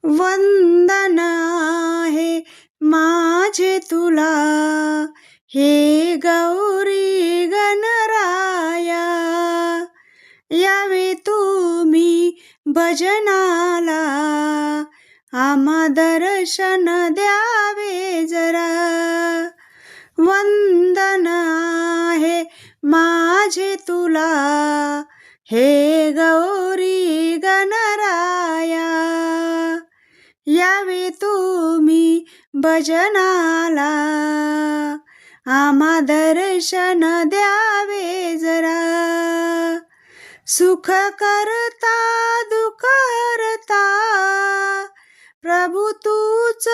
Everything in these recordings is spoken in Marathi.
वंदन आहे माझे तुला, हे गौरी गणराया. यावे तुम्ही भजनाला, आम्हा दर्शन द्यावे जरा. वंदन आहे माझे तुला, हे गौरी गणराया. यावे तुम्ही भजनाला, आम्हा दर्शन द्यावे जरा. सुख करता दुःख हरता, प्रभू तूच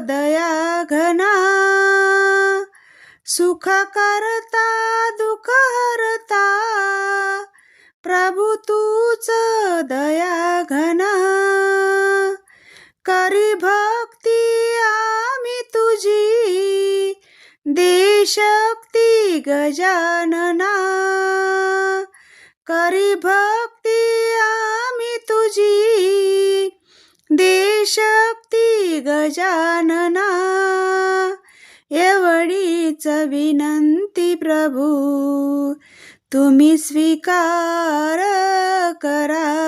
दया घना. सुख करता दुःख हरता, प्रभू तूच दया घना. करी भक्ती आम्ही तुझी, दे शक्ती गजानना. करी भक्ती आम्ही तुझी, दे शक्ती गजानना. एवढीच विनंती प्रभू, तुम्ही स्वीकार करा.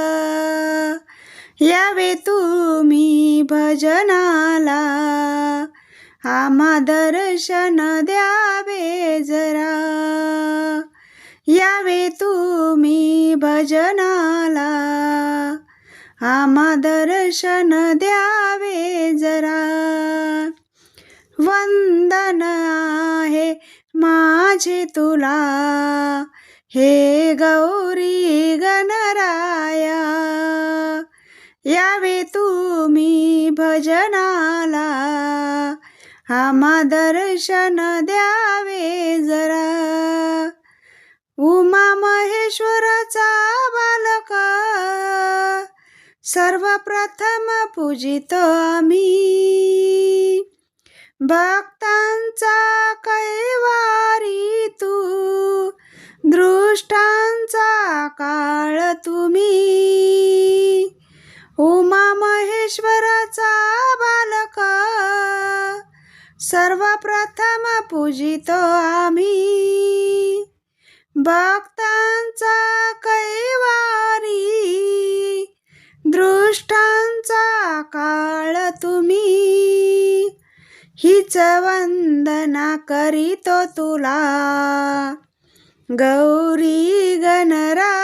यावे तुम्ही भजनाला, आम्हा दर्शन द्यावे जरा. यावे तुम्ही भजनाला, आम्हा दर्शन द्यावे जरा. वंदन आहे माझे तुला, हे गौरी गणराया. यावे तुम्ही भजनाला, आम्हा दर्शन द्यावे जरा. उमा महेश्वराचा बालक, सर्वप्रथम पूजितो आम्ही. भक्तांचा कैवारी तू, दृष्टांचा काळ तुम्ही. उमा महेश्वराचा बालक, सर्वप्रथम पूजितो आम्ही. भक्तांचा कैवारी, दृष्टांचा काळ तुम्ही. हीच वंदना करीतो तुला, गौरी गणरायाला.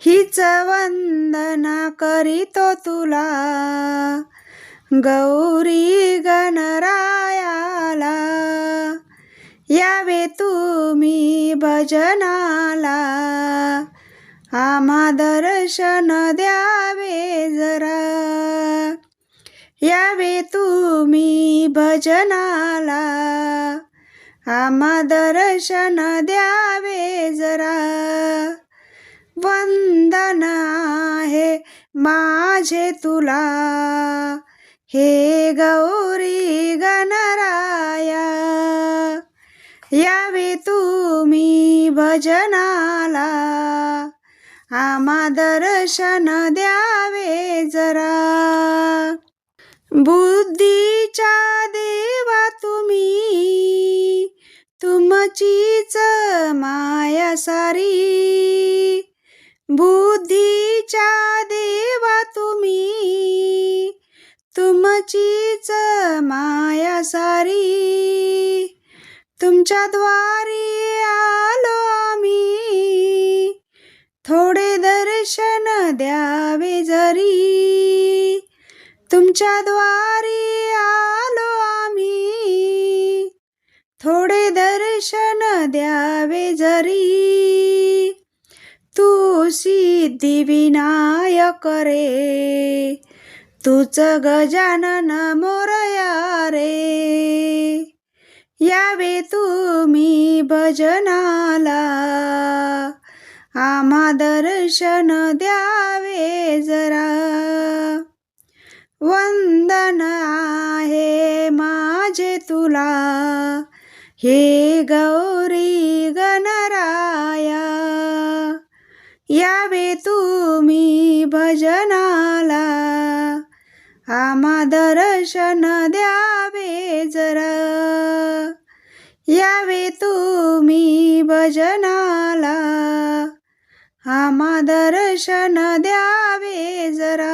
हीच वंदना करीतो तुला, गौरी गणरायाला. यावे तुम्ही भजनाला, आम्हा दर्शन द्यावे जरा. यावे तुम्ही भजनाला, आम्हा दर्शन द्यावे जरा. वंदन आहे माझे तुला, हे गौरी गणराया. यावे तुम्ही भजनाला, आम्हा दर्शन द्यावे जरा. बुद्धीच्या देवा तुम्ही, तुमचीच माया सारी. बुद्धीच्या देवा तुम्ही, तुमचीच माया सारी. तुमच्या द्वारी आलो आम्ही, थोडे दर्शन द्यावे जरी. तुमच्या द्वारी आलो आम्ही, थोडे दर्शन द्यावे जरी. तू सिद्धी विनायक रे, तूच गजानन मोरया रे. यावे तुम्ही भजनाला, आम्हा दर्शन द्यावे जरा. वंदन आहे माझे तुला, हे गौरी गणराया. यावे तुम्ही भजनाला, भजनाला आम्हा दर्शन द्यावे जरा यावे तुम्ही भजनाला आम्हा दर्शन द्यावे जरा